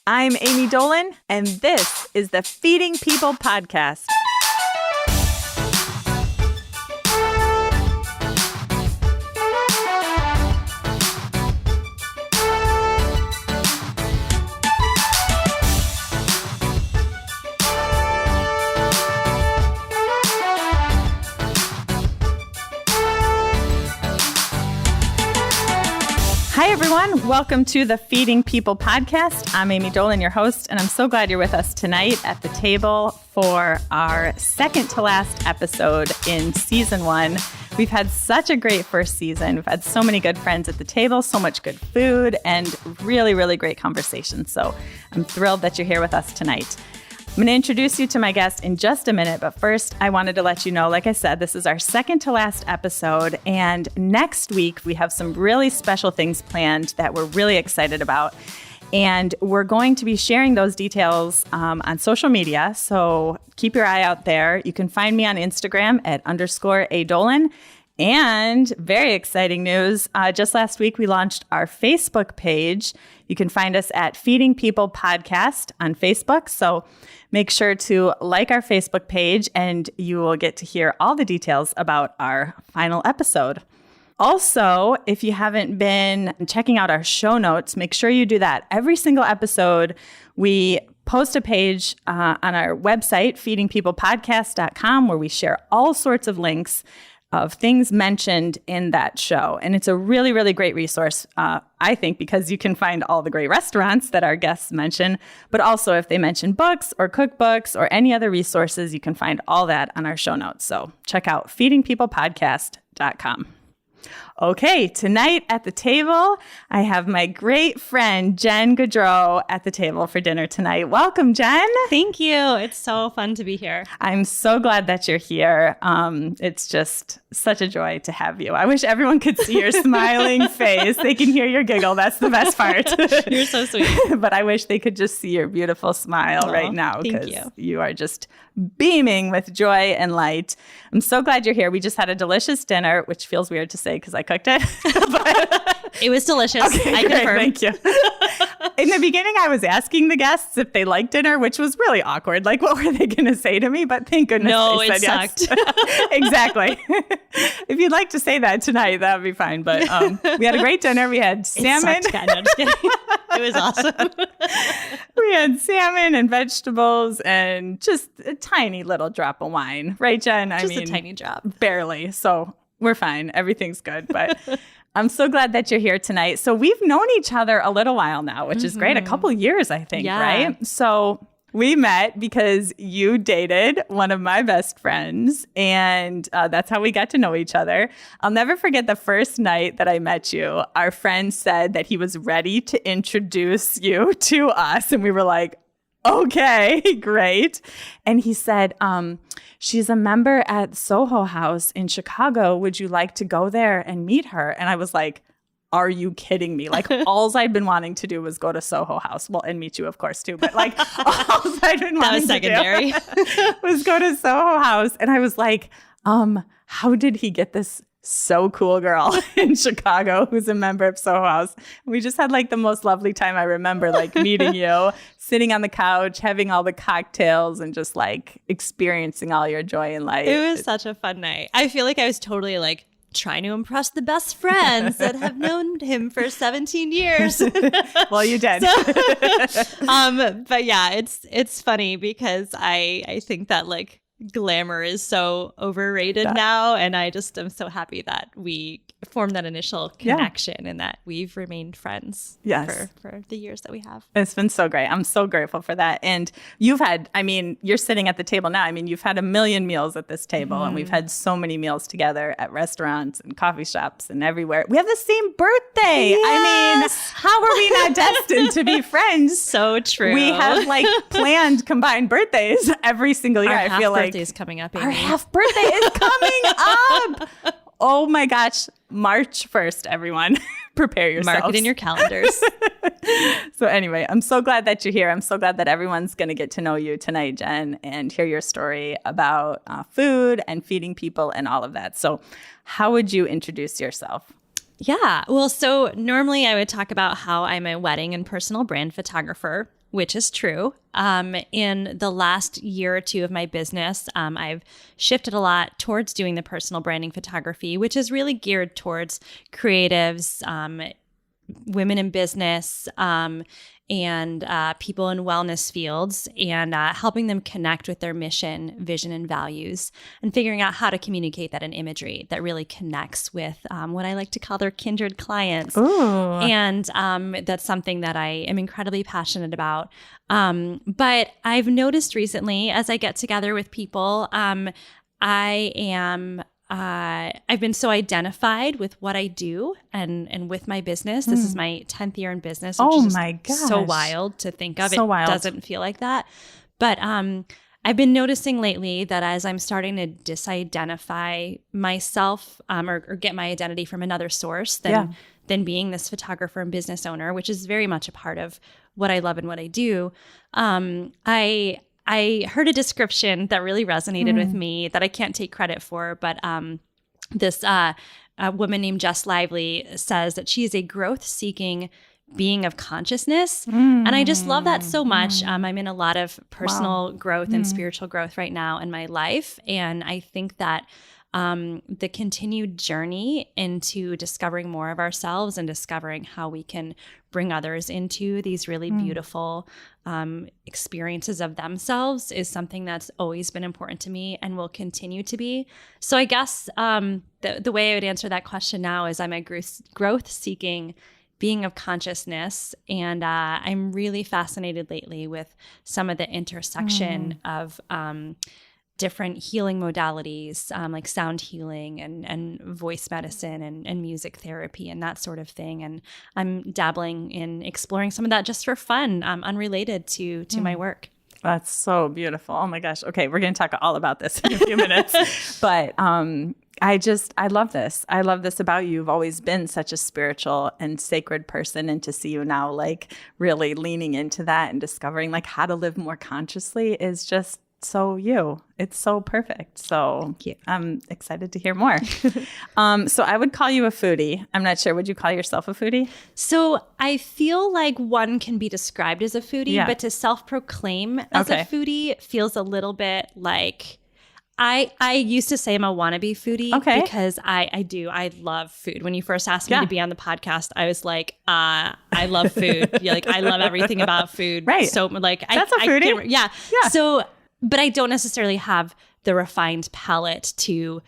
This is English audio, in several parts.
I'm Amy Dolan, and this is the Feeding People podcast. Hi, everyone. Welcome to the Feeding People podcast. I'm Amy Dolan, your host, and I'm so glad you're with us tonight at the table for our second to last episode in season 1. We've had such a great first season. We've had so many good friends at the table, so much good food, and really, really great conversations. So I'm thrilled that you're here with us tonight. I'm going to introduce you to my guest in just a minute, but first I wanted to let you know, like I said, this is our second to last episode, and next week we have some really special things planned that we're really excited about, and we're going to be sharing those details on social media, so keep your eye out there. You can find me on Instagram at _adolan. And very exciting news, just last week we launched our Facebook page. You can find us at Feeding People Podcast on Facebook. So make sure to like our Facebook page and you will get to hear all the details about our final episode. Also, if you haven't been checking out our show notes, make sure you do that. Every single episode, we post a page on our website, feedingpeoplepodcast.com, where we share all sorts of links of things mentioned in that show. And it's a really, really great resource, I think, because you can find all the great restaurants that our guests mention, but also if they mention books or cookbooks or any other resources, you can find all that on our show notes. So check out feedingpeoplepodcast.com. Okay, tonight at the table, I have my great friend, Jenn Gaudreau, at the table for dinner tonight. Welcome, Jenn. Thank you. It's so fun to be here. I'm so glad that you're here. It's just such a joy to have you. I wish everyone could see your smiling face. They can hear your giggle. That's the best part. You're so sweet. But I wish they could just see your beautiful smile right now, because you are just beaming with joy and light. I'm so glad you're here. We just had a delicious dinner, which feels weird to say because I cooked it. But it was delicious. Okay, I confirm. Thank you. In the beginning, I was asking the guests if they liked dinner, which was really awkward. Like, what were they going to say to me? But thank goodness they said sucked. Yes. Exactly. If you'd like to say that tonight, that would be fine. But we had a great dinner. We had salmon. It sucked, kind of. Just kidding. It was awesome. We had salmon and vegetables and just a tiny little drop of wine. Right, Jenn? Just a tiny drop. Barely. So we're fine. Everything's good. But I'm so glad that you're here tonight. So we've known each other a little while now, which is great. A couple years, I think, right? So we met because you dated one of my best friends, and that's how we got to know each other. I'll never forget the first night that I met you. Our friend said that he was ready to introduce you to us, and we were like, okay, great. And he said, she's a member at Soho House in Chicago. Would you like to go there and meet her? And I was like, are you kidding me? Like, all I'd been wanting to do was go to Soho House. Well, and meet you, of course, too. But like, all I'd been wanting to do was go to Soho House. And I was like, how did he get this so cool girl in Chicago who's a member of Soho House? We just had like the most lovely time. I remember like meeting you, sitting on the couch, having all the cocktails and just like experiencing all your joy in life. It was such a fun night. I feel like I was totally like trying to impress the best friends that have known him for 17 years. Well, you did. But yeah, it's funny because I think that like glamour is so overrated now, and I just am so happy that we formed that initial connection and that we've remained friends for the years that we have. It's been so great. I'm so grateful for that. And you've had, I mean, you're sitting at the table now. I mean, you've had a million meals at this table, and we've had so many meals together at restaurants and coffee shops and everywhere. We have the same birthday. Yes. I mean, how are we not destined to be friends? So true. We have like planned combined birthdays every single year. Our I feel like birthday's coming up, Amy. Our half birthday is coming up. Oh my gosh. March 1st, everyone. Prepare yourselves. Mark it in your calendars. So anyway, I'm so glad that you're here. I'm so glad that everyone's going to get to know you tonight, Jenn, and hear your story about food and feeding people and all of that. So how would you introduce yourself? Yeah. Well, so normally I would talk about how I'm a wedding and personal brand photographer, which is true. In the last year or two of my business, I've shifted a lot towards doing the personal branding photography, which is really geared towards creatives, women in business, and people in wellness fields, and helping them connect with their mission, vision, and values, and figuring out how to communicate that in imagery that really connects with what I like to call their kindred clients. Ooh. And that's something that I am incredibly passionate about. But I've noticed recently, as I get together with people, I've been so identified with what I do and with my business. This is my 10th year in business, which is my gosh. So wild to think of. So it wild. Doesn't feel like that. But I've been noticing lately that as I'm starting to disidentify myself or get my identity from another source than being this photographer and business owner, which is very much a part of what I love and what I do, I heard a description that really resonated with me that I can't take credit for, but this woman named Jess Lively says that she is a growth-seeking being of consciousness. And I just love that so much. I'm in a lot of personal growth and spiritual growth right now in my life. And I think that the continued journey into discovering more of ourselves and discovering how we can bring others into these really beautiful experiences of themselves is something that's always been important to me and will continue to be. So I guess the way I would answer that question now is I'm a growth-seeking being of consciousness, and I'm really fascinated lately with some of the intersection of different healing modalities, like sound healing and voice medicine and music therapy and that sort of thing. And I'm dabbling in exploring some of that just for fun, unrelated to my work. That's so beautiful. Oh my gosh. Okay, we're going to talk all about this in a few minutes. But I love this. I love this about you. You've always been such a spiritual and sacred person, and to see you now like really leaning into that and discovering like how to live more consciously is just so you. It's so perfect. So I'm excited to hear more. So I would call you a foodie. I'm not sure. Would you call yourself a foodie? So I feel like one can be described as a foodie, but to self-proclaim as a foodie feels a little bit like I used to say I'm a wannabe foodie because I love food. When you first asked me to be on the podcast, I was like, I love food. Like I love everything about food. Right. So like that's a foodie. Yeah. So, but I don't necessarily have the refined palate to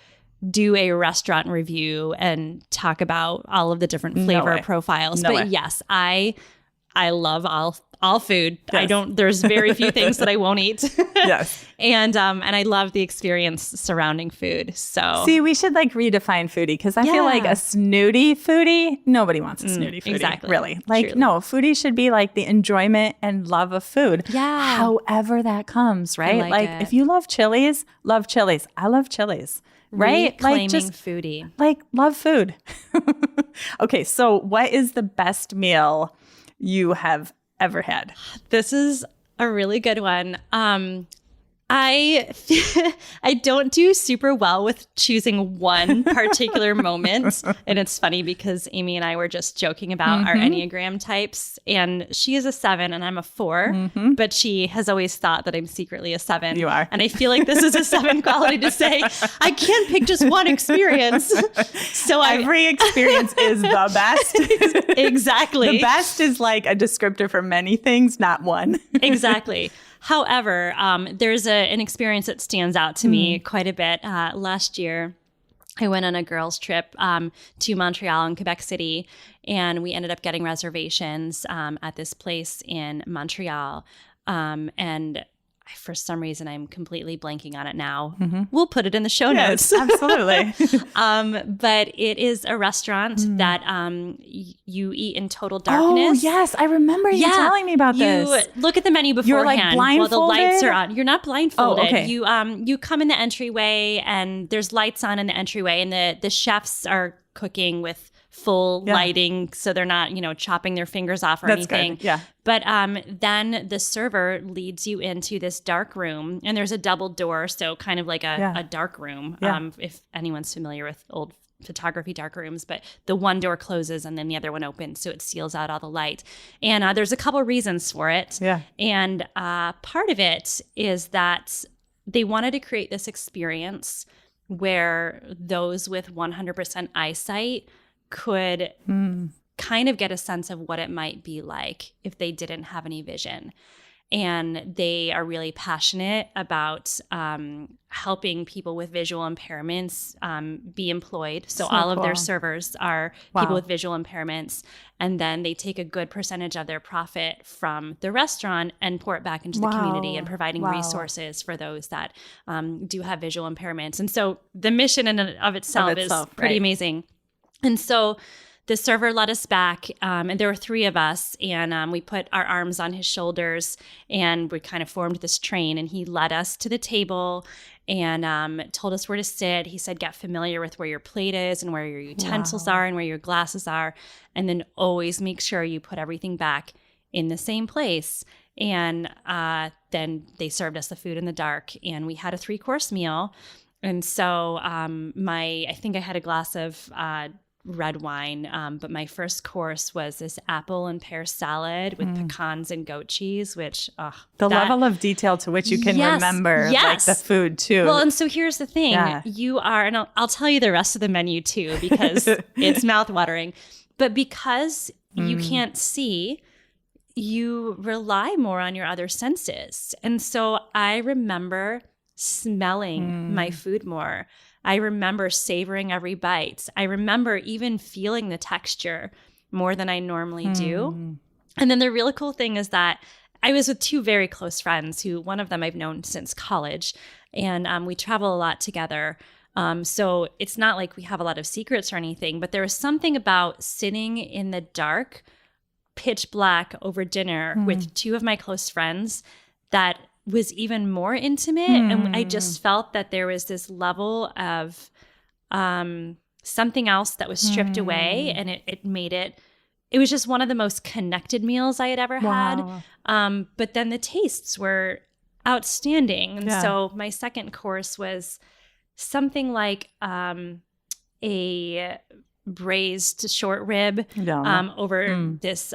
do a restaurant review and talk about all of the different flavor profiles. Yes, I love all food. Yes. There's very few things that I won't eat. Yes. And I love the experience surrounding food. So see, we should like redefine foodie, because I feel like a snooty foodie, nobody wants a snooty foodie. Exactly. Really. Like, no, foodie should be like the enjoyment and love of food. Yeah. However that comes, right? Like if you love chilies, love chilies. I love chilies. Right? Reclaiming like just foodie. Like love food. Okay. So what is the best meal you have ever had? This is a really good one. I don't do super well with choosing one particular moment. And it's funny because Amy and I were just joking about our Enneagram types, and she is a 7 and I'm a 4, but she has always thought that I'm secretly a 7. You are. And I feel like this is a 7 quality to say, I can't pick just one experience. So every experience is the best. Exactly. The best is like a descriptor for many things, not one. Exactly. However, there's an experience that stands out to me quite a bit. Last year, I went on a girls' trip to Montreal and Quebec City, and we ended up getting reservations at this place in Montreal. And for some reason, I'm completely blanking on it now. We'll put it in the show notes. Absolutely. But it is a restaurant that you eat in total darkness. Oh, yes. I remember you telling me about this. You look at the menu beforehand. You're like blindfolded? While the lights are on. You're not blindfolded. Oh, okay. You come in the entryway, and there's lights on in the entryway, and the chefs are cooking with full lighting, so they're not, chopping their fingers off or anything. Good. Yeah. But then the server leads you into this dark room, and there's a double door, so kind of like a dark room. If anyone's familiar with old photography dark rooms, but the one door closes and then the other one opens, so it seals out all the light. And there's a couple reasons for it. Yeah. And part of it is that they wanted to create this experience where those with 100% eyesight could kind of get a sense of what it might be like if they didn't have any vision. And they are really passionate about helping people with visual impairments be employed. So all of their servers are people with visual impairments. And then they take a good percentage of their profit from the restaurant and pour it back into the community and providing resources for those that do have visual impairments. And so the mission in and of itself is pretty amazing. And so the server led us back, and there were 3 of us, and we put our arms on his shoulders, and we kind of formed this train, and he led us to the table and told us where to sit. He said, get familiar with where your plate is and where your utensils are and where your glasses are, and then always make sure you put everything back in the same place. And then they served us the food in the dark, and we had a 3-course meal. And so I think I had a glass of red wine, but my first course was this apple and pear salad with pecans and goat cheese, which level of detail to which you can remember like the food too. Well, and so here's the thing. You are, and I'll tell you the rest of the menu too, because it's mouthwatering, but because you can't see, you rely more on your other senses. And so I remember smelling my food more. I remember savoring every bite. I remember even feeling the texture more than I normally do. And then the really cool thing is that I was with 2 very close friends who, one of them I've known since college, and we travel a lot together. So it's not like we have a lot of secrets or anything, but there was something about sitting in the dark, pitch black over dinner with 2 of my close friends that was even more intimate. And I just felt that there was this level of something else that was stripped away, and it made it was just one of the most connected meals I had ever had. But then the tastes were outstanding. And so my second course was something like a braised short rib over this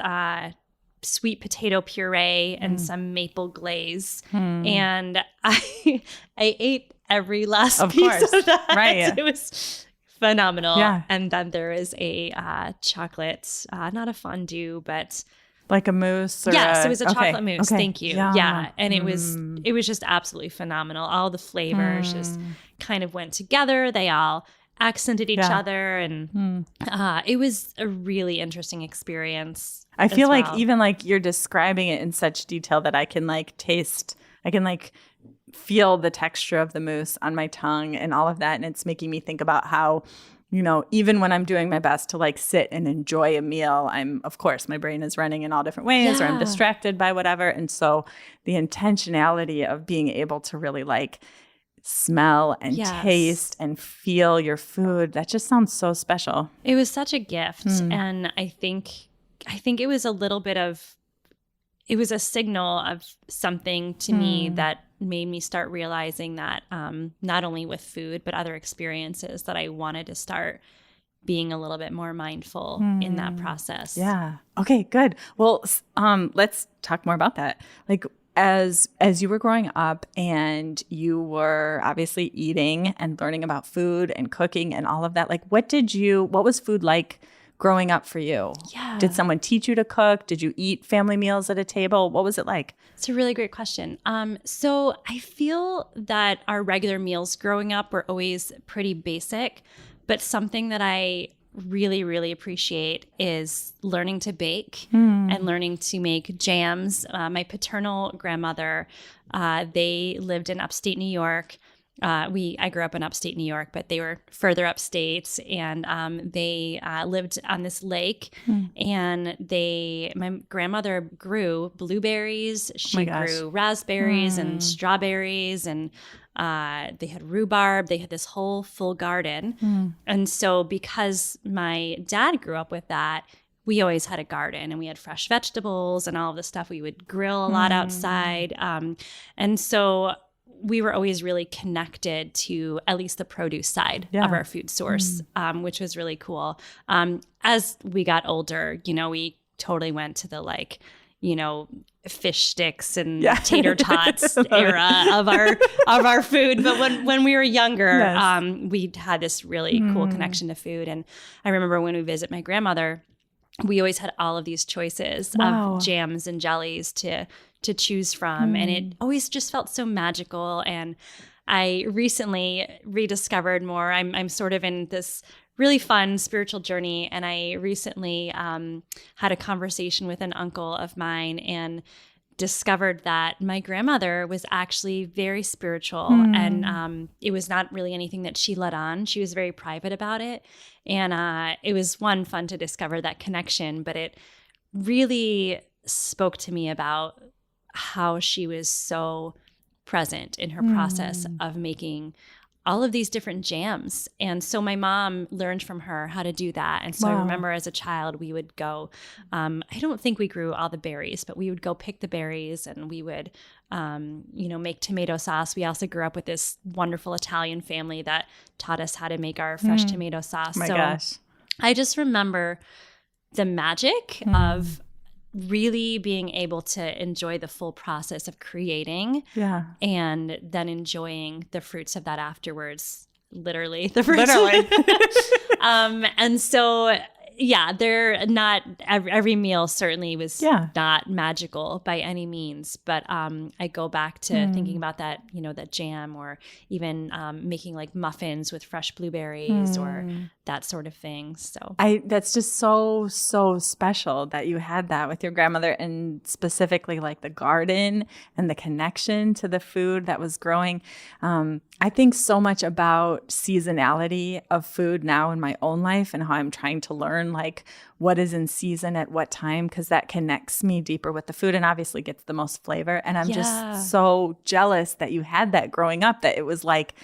sweet potato puree and some maple glaze. And I ate every last piece of that. Right. It was phenomenal. Yeah. And then there is a chocolate, not a fondue, but like a mousse? Or yes, it was a chocolate mousse. Okay. Thank you. Yeah. And it was just absolutely phenomenal. All the flavors just kind of went together. They all accented each other, and it was a really interesting experience. I feel like even like you're describing it in such detail that I can like taste, I can like feel the texture of the mousse on my tongue and all of that. And it's making me think about how, you know, even when I'm doing my best to like sit and enjoy a meal, of course, my brain is running in all different ways or I'm distracted by whatever. And so the intentionality of being able to really like smell and taste and feel your food, that just sounds so special. It was such a gift. And I think it was a little bit of, it was a signal of something to me that made me start realizing that not only with food, but other experiences, that I wanted to start being a little bit more mindful in that process. Yeah. Okay, good. Well, let's talk more about that. Like, as you were growing up and you were obviously eating and learning about food and cooking and all of that, like what was food like growing up for you? Yeah. Did someone teach you to cook? Did you eat family meals at a table? What was it like? It's a really great question. So I feel that our regular meals growing up were always pretty basic, but something that I really, really appreciate is learning to bake and learning to make jams. My paternal grandmother, they lived in upstate New York. I grew up in upstate New York, but they were further upstate, and they lived on this lake. And my grandmother grew blueberries. She grew raspberries and strawberries, and they had rhubarb. They had this whole full garden. And so because my dad grew up with that, we always had a garden, and we had fresh vegetables and all of the stuff. We would grill a lot outside. And so we were always really connected to at least the produce side of our food source, which was really cool. As we got older, we totally went to the fish sticks and tater tots era of our food. But when we were younger, we had this really cool connection to food. And I remember when we visit my grandmother, we always had all of these choices of jams and jellies to choose from. And it always just felt so magical. And I recently rediscovered more. I'm sort of in this really fun spiritual journey. And I recently had a conversation with an uncle of mine and discovered that my grandmother was actually very spiritual. And it was not really anything that she let on. She was very private about it. And it was fun to discover that connection, but it really spoke to me about how she was so present in her process of making all of these different jams. And so my mom learned from her how to do that. And so I remember as a child, we would go, I don't think we grew all the berries, but we would go pick the berries and we would, make tomato sauce. We also grew up with this wonderful Italian family that taught us how to make our fresh tomato sauce. My gosh. I just remember the magic of really being able to enjoy the full process of creating and then enjoying the fruits of that afterwards, literally the fruits. And so, they're not, every meal certainly was not magical by any means, but I go back to thinking about that, that jam or even making like muffins with fresh blueberries or that sort of thing. So that's just so special that you had that with your grandmother, and specifically like the garden and the connection to the food that was growing. I think so much about seasonality of food now in my own life and how I'm trying to learn like what is in season at what time, because that connects me deeper with the food and obviously gets the most flavor. And I'm just so jealous that you had that growing up, that it was like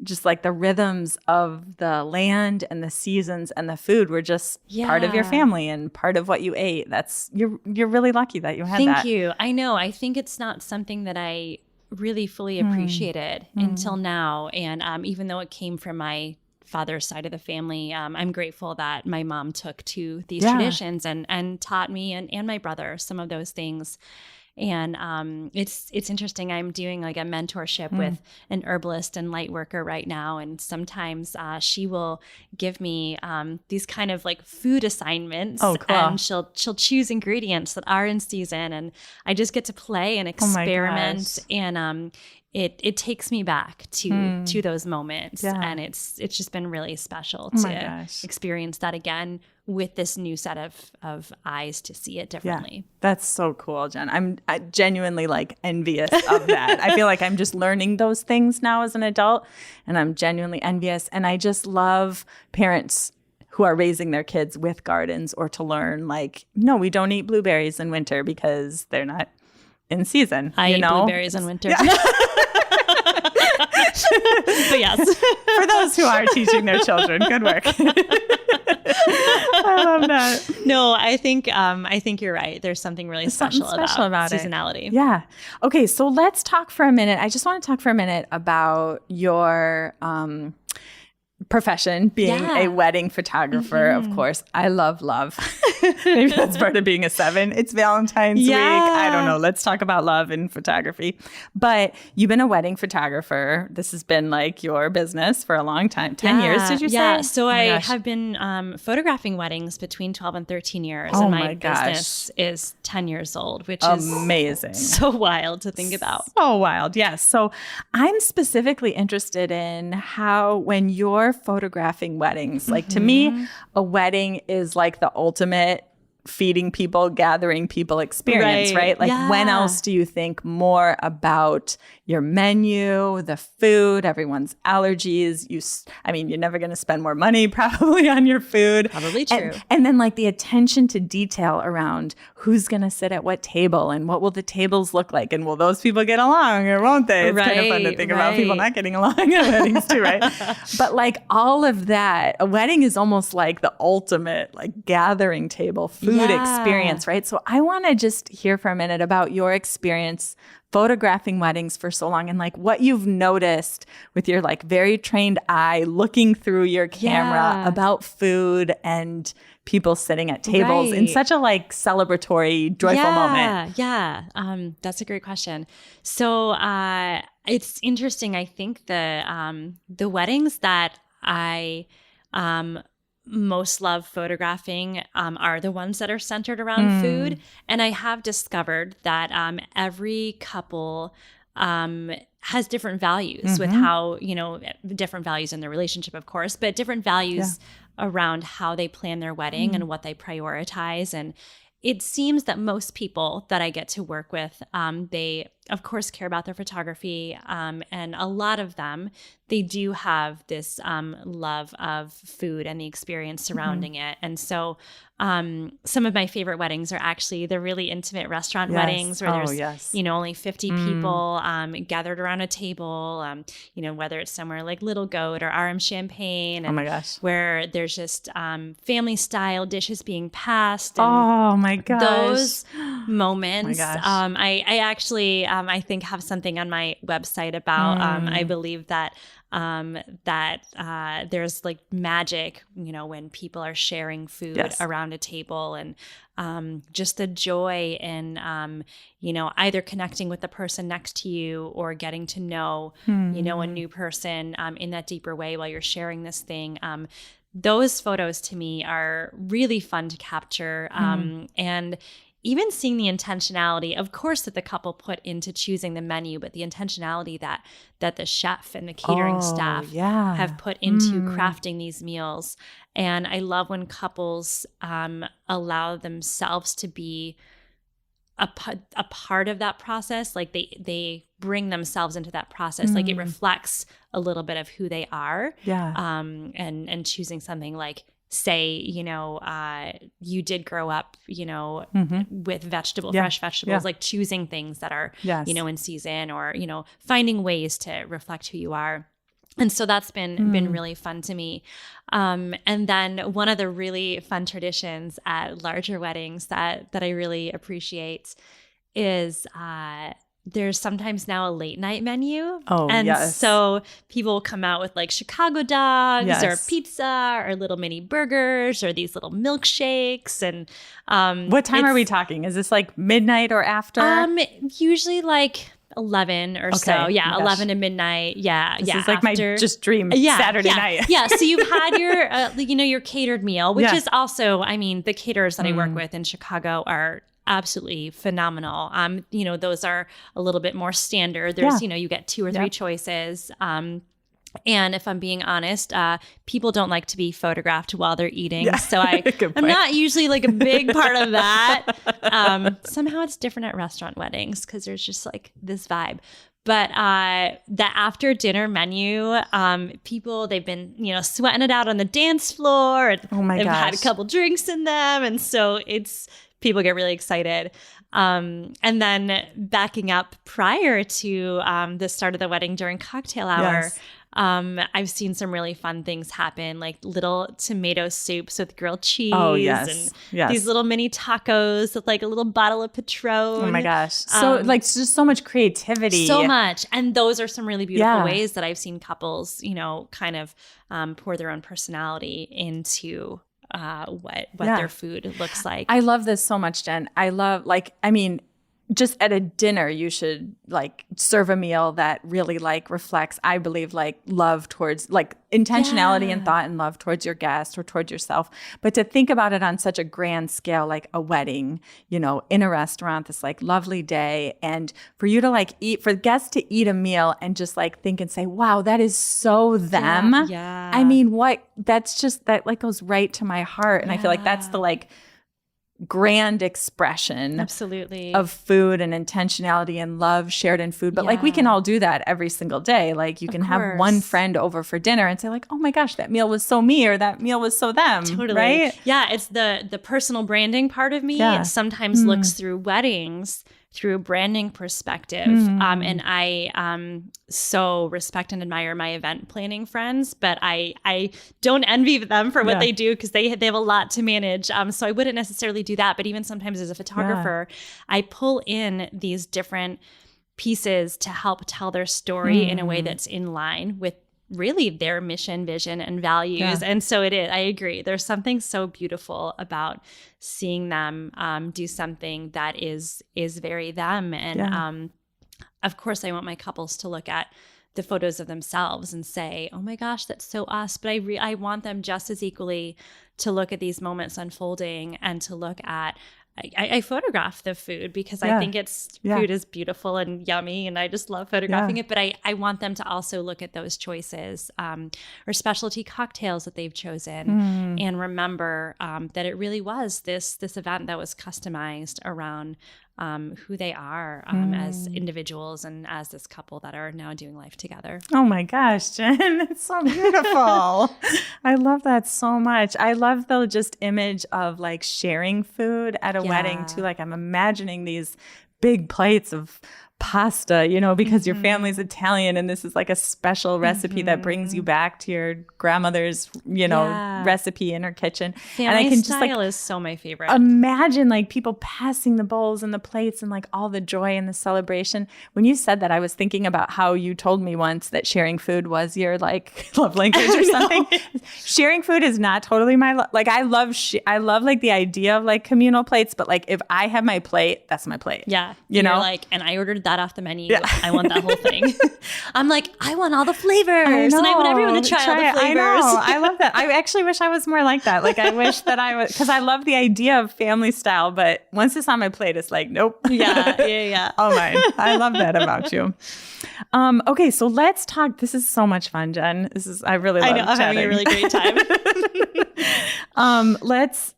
just like the rhythms of the land and the seasons and the food were just part of your family and part of what you ate. You're really lucky that you had that. Thank you. I know. I think it's not something that I really fully appreciated until now. And even though it came from my father's side of the family, I'm grateful that my mom took to these traditions and taught me and my brother some of those things. And it's interesting. I'm doing like a mentorship with an herbalist and light worker right now. And sometimes she will give me these kind of like food assignments. Oh, cool. And she'll choose ingredients that are in season. And I just get to play and experiment. And it takes me back to those moments. And it's just been really special to experience that again with this new set of eyes to see it differently. Yeah. That's so cool, Jen. I'm genuinely like envious of that. I feel like I'm just learning those things now as an adult, and I'm genuinely envious. And I just love parents who are raising their kids with gardens, or to learn like, no, we don't eat blueberries in winter because they're not in season. I eat blueberries in winter. Yeah. But yes, for those who are teaching their children, good work. I love that. No, I think you're right. There's something really special about seasonality. It. Yeah. Okay, so let's talk for a minute. I just want to talk for a minute about your profession, being a wedding photographer. Of course, I love. Maybe that's part of being a 7. It's Valentine's week. I don't know. Let's talk about love in photography. But you've been a wedding photographer. This has been like your business for a long time. 10 years, did you say? Yeah. So I have been photographing weddings between 12 and 13 years. And my business is 10 years old, which is amazing. So wild to think about. So wild. Yes. So I'm specifically interested in how, when you're photographing weddings, like to me, a wedding is like the ultimate feeding people, gathering people experience, right? Like when else do you think more about your menu, the food, everyone's allergies? You're never going to spend more money probably on your food. Probably true. And then like the attention to detail around who's going to sit at what table and what will the tables look like, and will those people get along or won't they? It's kind of fun to think about people not getting along at weddings too, right? But like all of that, a wedding is almost like the ultimate like gathering table food food experience, right? So I want to just hear for a minute about your experience photographing weddings for so long and like what you've noticed with your like very trained eye looking through your camera about food and people sitting at tables in such a like celebratory, joyful moment. Yeah. That's a great question. So it's interesting. I think the weddings that I most love photographing are the ones that are centered around food. And I have discovered that every couple has different values with how, different values in their relationship, of course, but different values around how they plan their wedding and what they prioritize. And it seems that most people that I get to work with, they, of course, care about their photography. And a lot of them, they do have this love of food and the experience surrounding it. And so some of my favorite weddings are actually the really intimate restaurant weddings where there's, only 50 people gathered around a table, whether it's somewhere like Little Goat or RM Champagne. And oh my gosh. Where there's just family style dishes being passed. And oh my gosh. Those moments. Oh my gosh. I actually, I think have something on my website about, I believe that there's like magic, when people are sharing food around a table and just the joy in, either connecting with the person next to you or getting to know, a new person in that deeper way while you're sharing this thing. Those photos to me are really fun to capture. And even seeing the intentionality, of course, that the couple put into choosing the menu, but the intentionality that the chef and the catering staff have put into crafting these meals. And I love when couples allow themselves to be a part of that process. Like they bring themselves into that process. Like it reflects a little bit of who they are. And choosing something like, say, you did grow up, with fresh vegetables, like choosing things that are, in season or, finding ways to reflect who you are. And so that's been really fun to me. And then one of the really fun traditions at larger weddings that I really appreciate is there's sometimes now a late night menu. So people will come out with like Chicago dogs or pizza or little mini burgers or these little milkshakes. And what time are we talking? Is this like midnight or after? Usually like 11 or so. Yeah, 11 to midnight. This is like my just dream Saturday night. So you've had your, your catered meal, which is also, the caterers that I work with in Chicago are absolutely phenomenal. Those are a little bit more standard. There's, you get 2 or 3 choices. And if I'm being honest, people don't like to be photographed while they're eating. So I'm not usually like a big part of that. Somehow it's different at restaurant weddings because there's just like this vibe. But the after dinner menu, people, they've been, sweating it out on the dance floor. They've had a couple drinks in them. And so people get really excited. And then backing up prior to the start of the wedding during cocktail hour, I've seen some really fun things happen, like little tomato soups with grilled cheese and these little mini tacos with like a little bottle of Patron. Oh my gosh. So like just so much creativity. So much. And those are some really beautiful ways that I've seen couples, kind of pour their own personality into what their food looks like. I love this so much, Jen. I love just at a dinner, you should like serve a meal that really like reflects, I believe, like love towards like intentionality and thought and love towards your guest or towards yourself. But to think about it on such a grand scale, like a wedding, in a restaurant, this like lovely day, and for you to like for guests to eat a meal and just like think and say, wow, that is so them. That's just, that like goes right to my heart. And I feel like that's the like grand expression absolutely of food and intentionality and love shared in food. But like we can all do that every single day. Like you can have one friend over for dinner and say like, oh my gosh, that meal was so me, or that meal was so them. Totally. Right? Yeah. It's the personal branding part of me. It sometimes looks through weddings through a branding perspective. And I so respect and admire my event planning friends, but I don't envy them for what they do, because they have a lot to manage. So I wouldn't necessarily do that. But even sometimes as a photographer, I pull in these different pieces to help tell their story in a way that's in line with really their mission, vision, and values. And so it is. I agree. There's something so beautiful about seeing them do something that is very them. And of course, I want my couples to look at the photos of themselves and say, "Oh my gosh, that's so us." But I want them just as equally to look at these moments unfolding and to look at. I photograph the food because I think food is beautiful and yummy, and I just love photographing it. But I want them to also look at those choices or specialty cocktails that they've chosen and remember that it really was this event that was customized around who they are as individuals and as this couple that are now doing life together. Oh my gosh, Jen, it's so beautiful. I love that so much. I love the just image of like sharing food at a wedding too. Like I'm imagining these big plates of pasta, because your family's Italian and this is like a special recipe that brings you back to your grandmother's, recipe in her kitchen. Family and I can style just like is so my favorite. Imagine like people passing the bowls and the plates and like all the joy and the celebration. When you said that, I was thinking about how you told me once that sharing food was your like love language or something. Sharing food is not totally my like I love like the idea of like communal plates, but like if I have my plate, that's my plate. Yeah. You know, like, and I ordered that off the menu. Yeah. I want that whole thing. I'm like, I want all the flavors, and I want everyone to try all the flavors. I know. I love that. I actually wish I was more like that. Like I wish that I was, because I love the idea of family style, but once it's on my plate, it's like, nope. Yeah. Oh my, I love that about you. Okay, so let's talk. This is so much fun, Jen. I really love I'm having a really great time.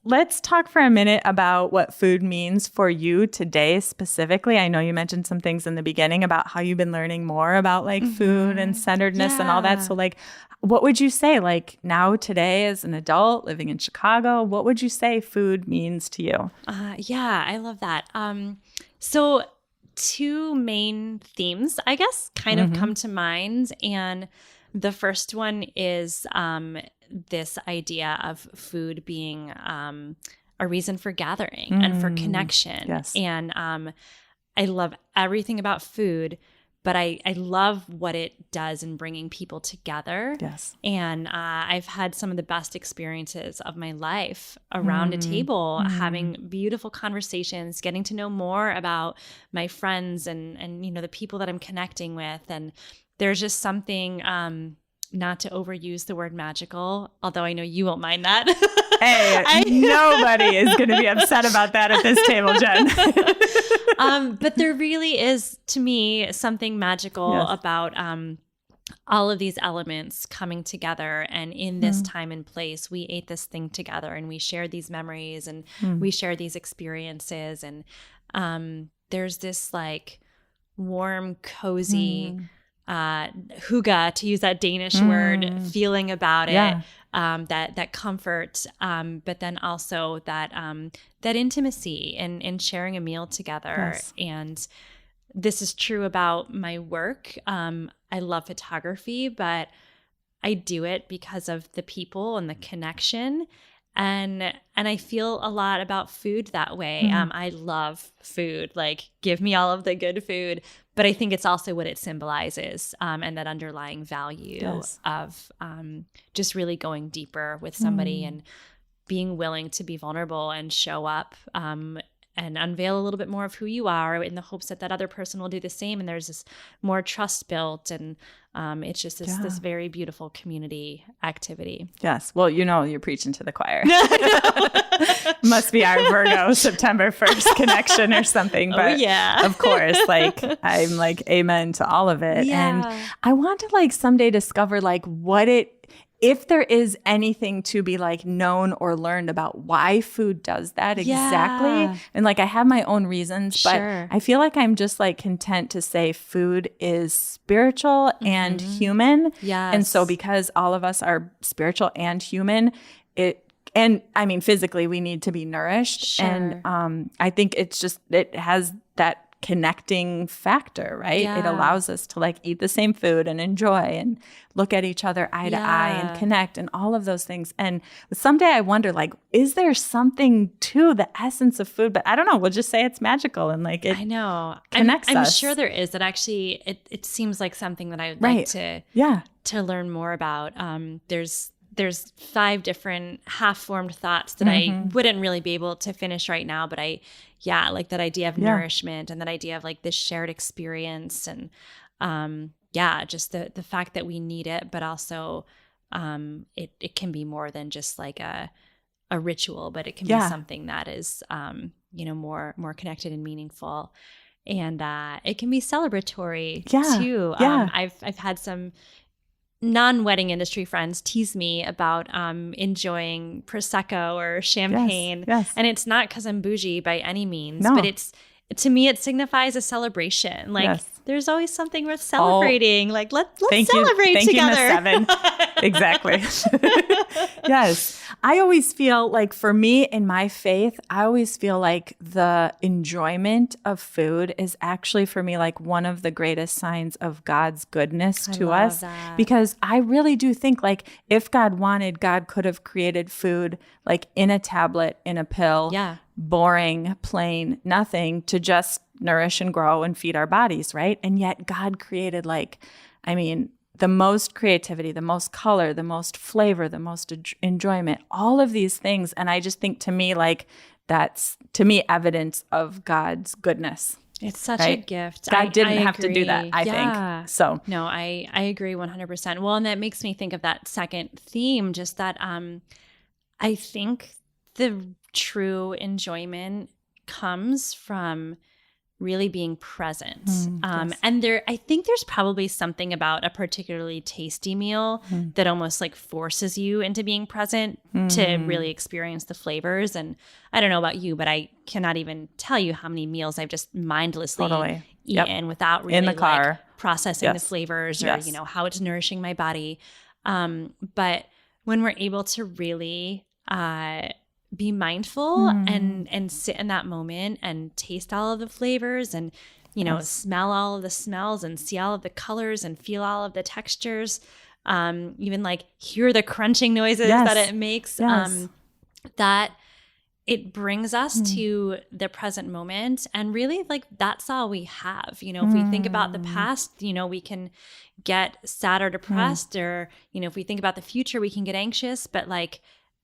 Let's talk for a minute about what food means for you today specifically. I know you mentioned some things in the beginning about how you've been learning more about like food and centeredness and all that. So like, what would you say like now today as an adult living in Chicago, what would you say food means to you? Yeah, I love that. So two main themes, I guess, kind of come to mind. And the first one is this idea of food being a reason for gathering and for connection. Yes. And I love everything about food, but I love what it does in bringing people together. Yes. And I've had some of the best experiences of my life around a table, having beautiful conversations, getting to know more about my friends and the people that I'm connecting with. And there's just something, not to overuse the word magical, although I know you won't mind that. Hey, nobody is going to be upset about that at this table, Jen. But there really is, to me, something magical about all of these elements coming together. And in this time and place, we ate this thing together and we shared these memories and we shared these experiences. And there's this like warm, cozy hygge, to use that Danish word, feeling about it, that comfort, but then also that intimacy and sharing a meal together. Yes. And this is true about my work. I love photography, but I do it because of the people and the connection. And I feel a lot about food that way. I love food, like give me all of the good food, but I think it's also what it symbolizes, and that underlying value of just really going deeper with somebody and being willing to be vulnerable and show up and unveil a little bit more of who you are in the hopes that that other person will do the same. And there's this more trust built, and it's just this very beautiful community activity. Yes. Well, you're preaching to the choir. Must be our Virgo September 1st connection or something. But of course, like I'm like amen to all of it. Yeah. And I want to like someday discover like if there is anything to be like known or learned about why food does that exactly. And like I have my own reasons, but I feel like I'm just like content to say food is spiritual and human. Yes. And so because all of us are spiritual and human, physically we need to be nourished. Sure. And I think it has that connecting factor, right? Yeah. It allows us to like eat the same food and enjoy and look at each other eye to eye and connect and all of those things. And someday I wonder, like, is there something to the essence of food? But I don't know. We'll just say it's magical and like it I know. connects I'm us. sure there is. That actually, it seems like something that I would like to learn more about. There's 5 different half-formed thoughts that I wouldn't really be able to finish right now, but like that idea of nourishment and that idea of like this shared experience and just the fact that we need it, but also it can be more than just like a ritual, but it can be something that is more connected and meaningful, and it can be celebratory too. I've had some non-wedding industry friends tease me about enjoying Prosecco or champagne. Yes. And it's not because I'm bougie by any means, but to me, it signifies a celebration. Like there's always something worth celebrating. Like let's celebrate together. Thank you, Miss 7. Exactly. Yes. I always feel like for me in my faith, I always feel like the enjoyment of food is actually for me like one of the greatest signs of God's goodness to us. That. Because I really do think like if God wanted, God could have created food like in a tablet, in a pill. Yeah. Boring, plain, nothing to just nourish and grow and feed our bodies, right? And yet God created the most creativity, the most color, the most flavor, the most enjoyment, all of these things. And I just think to me, like that's to me evidence of God's goodness. It's such a gift. God didn't have to do that, I think. So no, I agree 100%. Well, and that makes me think of that second theme, just that I think the true enjoyment comes from really being present. And I think there's probably something about a particularly tasty meal that almost like forces you into being present to really experience the flavors. And I don't know about you, but I cannot even tell you how many meals I've just mindlessly eaten without really in the car like processing the flavors or, how it's nourishing my body. But when we're able to really be mindful and sit in that moment and taste all of the flavors and, smell all of the smells and see all of the colors and feel all of the textures, even like hear the crunching noises that it makes, that it brings us to the present moment. And really like, that's all we have. If we think about the past, we can get sad or depressed or, if we think about the future, we can get anxious, but like,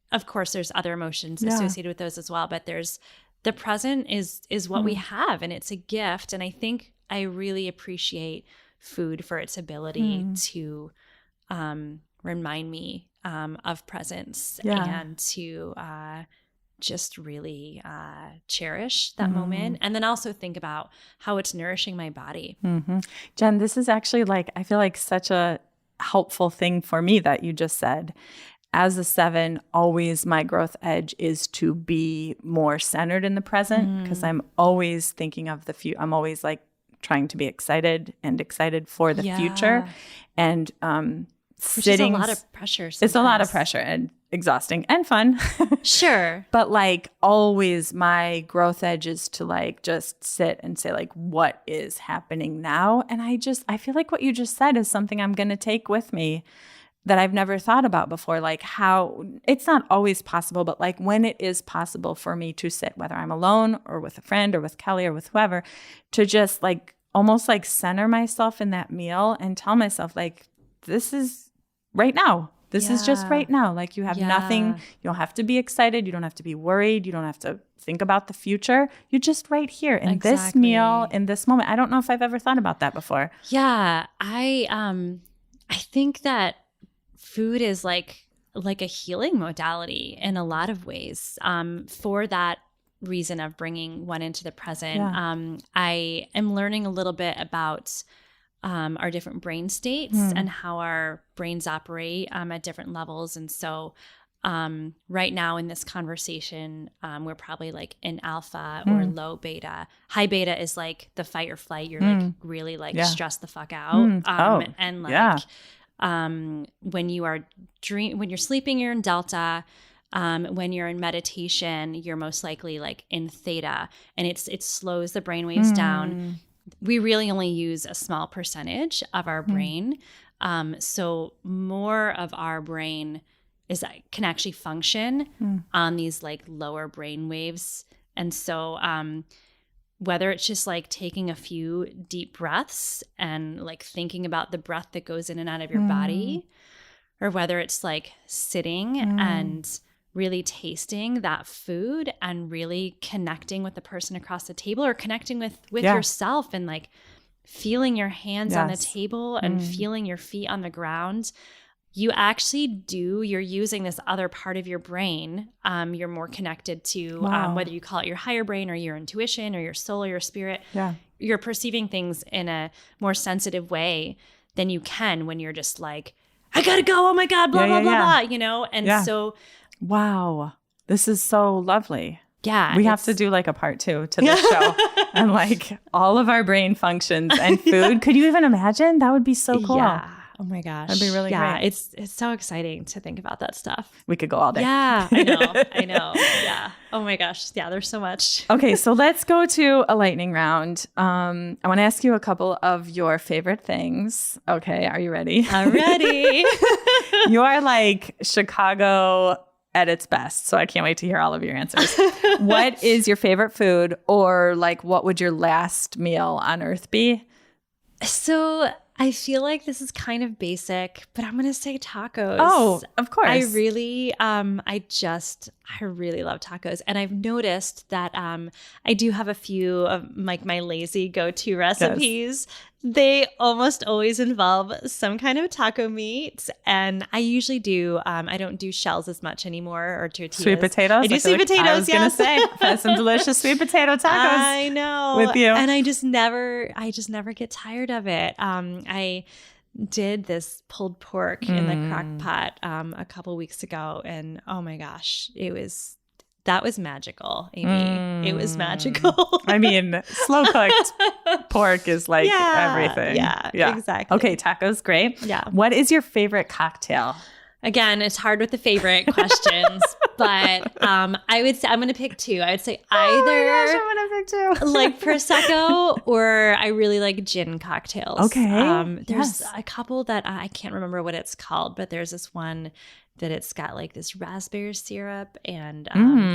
of course, there's other emotions associated with those as well, but there's the present is what we have, and it's a gift. And I think I really appreciate food for its ability to remind me of presence and to just really cherish that moment, and then also think about how it's nourishing my body. Jenn, this is actually like I feel like such a helpful thing for me that you just said. As a 7, always my growth edge is to be more centered in the present because I'm always thinking of the future. I'm always like trying to be excited for the future. And which is a lot of pressure sometimes. It's a lot of pressure and exhausting and fun. Sure. But like always my growth edge is to like just sit and say like, what is happening now? And I feel like what you just said is something I'm going to take with me that I've never thought about before, like how it's not always possible, but like when it is possible for me to sit, whether I'm alone or with a friend or with Kelly or with whoever, to just like almost like center myself in that meal and tell myself like, this is right now. This is just right now. Like you have nothing, you don't have to be excited. You don't have to be worried. You don't have to think about the future. You're just right here in this meal, in this moment. I don't know if I've ever thought about that before. Yeah. I think that food is like a healing modality in a lot of ways, for that reason of bringing one into the present. I am learning a little bit about our different brain states and how our brains operate at different levels. And so right now in this conversation, we're probably like in alpha or low beta. High beta is like the fight or flight. You're like really like stressed the fuck out. And like when you're sleeping, you're in delta. When you're in meditation, you're most likely like in theta, and it slows the brain waves down. We really only use a small percentage of our brain. So more of our brain can actually function on these like lower brain waves. And so whether it's just like taking a few deep breaths and like thinking about the breath that goes in and out of your body, or whether it's like sitting and really tasting that food and really connecting with the person across the table, or connecting with yourself and like feeling your hands on the table and feeling your feet on the ground. You're using this other part of your brain. You're more connected to whether you call it your higher brain or your intuition or your soul or your spirit. Yeah. You're perceiving things in a more sensitive way than you can when you're just like, I gotta go. Oh my God, blah, blah, blah, you know? And so. Wow. This is so lovely. Yeah. We have to do like a part 2 to this show and like all of our brain functions and food. Could you even imagine? That would be so cool. Yeah. Oh my gosh. That'd be really great. It's so exciting to think about that stuff. We could go all day. Yeah, I know. Yeah. Oh my gosh. Yeah, there's so much. Okay, so let's go to a lightning round. I want to ask you a couple of your favorite things. Okay, are you ready? I'm ready. You are like Chicago at its best, so I can't wait to hear all of your answers. What is your favorite food, or like what would your last meal on earth be? So I feel like this is kind of basic, but I'm going to say tacos. Oh, of course. I really love tacos. And I've noticed that I do have a few of like my lazy go-to recipes. Yes. They almost always involve some kind of taco meat. And I usually do, I don't do shells as much anymore, or tortillas. Sweet potatoes? I do sweet potatoes, I was going to say, had some delicious sweet potato tacos. I know. With you. And I just never get tired of it. I did this pulled pork in the crock pot a couple weeks ago. And oh my gosh, that was magical, Amy. It was magical. I mean, slow cooked pork is like everything. Yeah, exactly. Okay, tacos, great. Yeah. What is your favorite cocktail? Again, it's hard with the favorite questions, but I would say I'm going to pick 2. I would say either I'm going to pick 2. like Prosecco, or I really like gin cocktails. Okay. There's a couple that I can't remember what it's called, but there's this one that it's got like this raspberry syrup and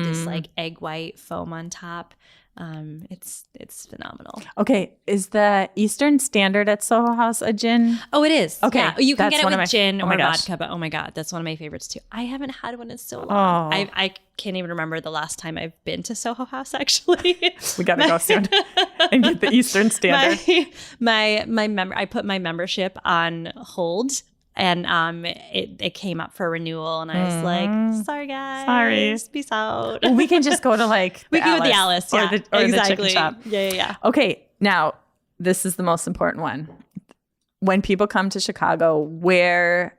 this like egg white foam on top. It's phenomenal. Okay, is the Eastern Standard at Soho House a gin? Oh, it is. Okay, yeah. You can get it with gin or gosh. vodka, but oh my God, that's one of my favorites too. I haven't had one in so long. I can't even remember the last time I've been to Soho House, actually. We gotta go soon and get the Eastern Standard. I put my membership on hold. And it came up for renewal, and I was like, "Sorry, guys, peace out." Well, we can just go to like we can go to the Alice, or the chicken shop. Yeah. Okay, now this is the most important one. When people come to Chicago, where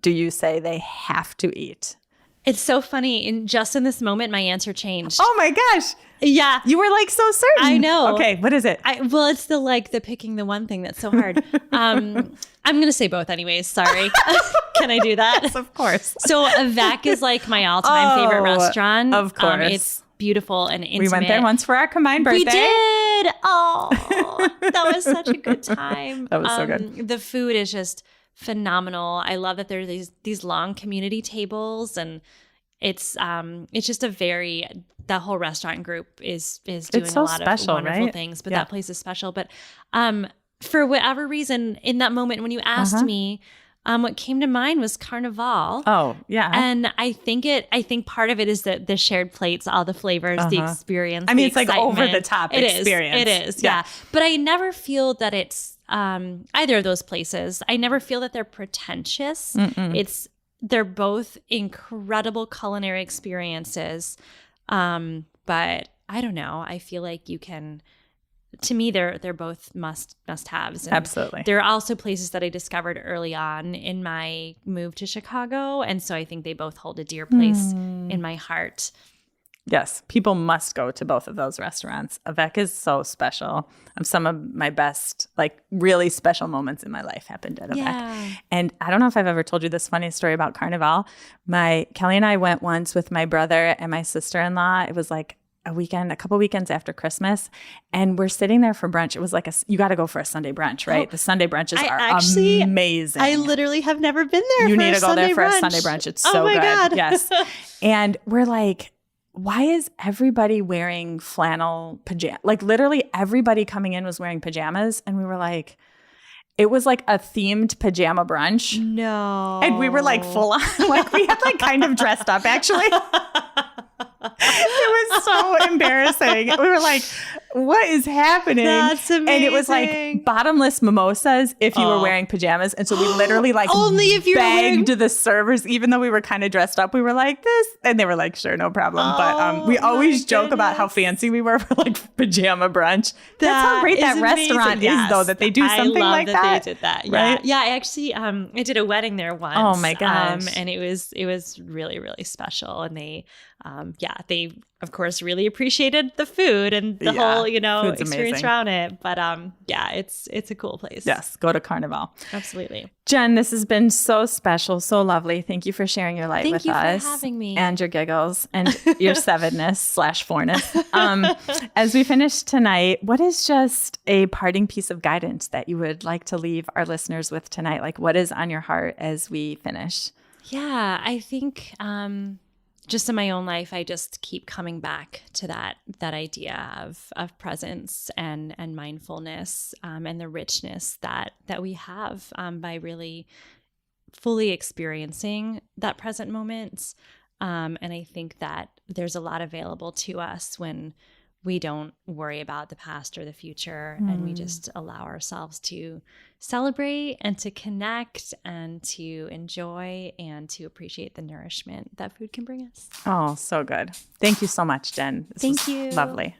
do you say they have to eat? It's so funny. Just in this moment, my answer changed. Oh my gosh. Yeah. You were like so certain. I know. Okay, what is it? Well, it's the picking the one thing that's so hard. I'm going to say both anyways. Sorry. Can I do that? Yes, of course. So Avec is like my all-time favorite restaurant. Of course. It's beautiful and intimate. We went there once for our combined birthday. We did. Oh, that was such a good time. That was so good. The food is just phenomenal. I love that there are these long community tables, and it's just that whole restaurant group is doing so a lot special, of wonderful right? things, but that place is special. But for whatever reason, in that moment when you asked me, what came to mind was Carnival. Oh, yeah. And I think part of it is that the shared plates, all the flavors, the experience. I mean, it's excitement. like over the top experience. It is. Yeah. But I never feel that it's either of those places. I never feel that they're pretentious. They're both incredible culinary experiences. But I don't know. I feel like you can. To me, they're both must-haves. Absolutely. There are also places that I discovered early on in my move to Chicago, and so I think they both hold a dear place in my heart. Yes, people must go to both of those restaurants. Avec is so special. Some of my best, like really special moments in my life happened at Avec. Yeah. And I don't know if I've ever told you this funny story about Carnival. Kelly and I went once with my brother and my sister-in-law. It was like a couple weekends after Christmas, and we're sitting there for brunch. It was like you got to go for a Sunday brunch, right? The Sunday brunches are amazing. I literally have never been there. You for need to go Sunday there for brunch. a Sunday brunch. It's so my good. God. Yes. And we're like, why is everybody wearing flannel pajamas? Like literally everybody coming in was wearing pajamas. And we were like, it was like a themed pajama brunch. No. And we were like full on, like we had like kind of dressed up actually. It was so embarrassing. We were like, what is happening? That's amazing. And it was like bottomless mimosas if you were wearing pajamas. And so we literally like only if you begged the servers, even though we were kind of dressed up, we were like this. And they were like, sure, no problem. But we always joke about how fancy we were for like pajama brunch. That's how great that restaurant is, though, that they do something like that. I love that they did that. Right? Yeah. I actually, I did a wedding there once. Oh my gosh. And it was really, really special. And they of course really appreciated the food and the whole, food's experience amazing. around it. But it's a cool place. Yes, go to Carnival. Absolutely. Jenn, this has been so special, so lovely. Thank you for sharing your light with us. Thank you for having me. And your giggles and your 7ness/4ness. As we finish tonight, what is just a parting piece of guidance that you would like to leave our listeners with tonight? Like what is on your heart as we finish? Yeah, I think just in my own life, I just keep coming back to that idea of presence and mindfulness and the richness that we have by really fully experiencing that present moment. And I think that there's a lot available to us when we don't worry about the past or the future, and we just allow ourselves to celebrate and to connect and to enjoy and to appreciate the nourishment that food can bring us. Oh, so good. Thank you so much, Jenn. Thank you. Lovely.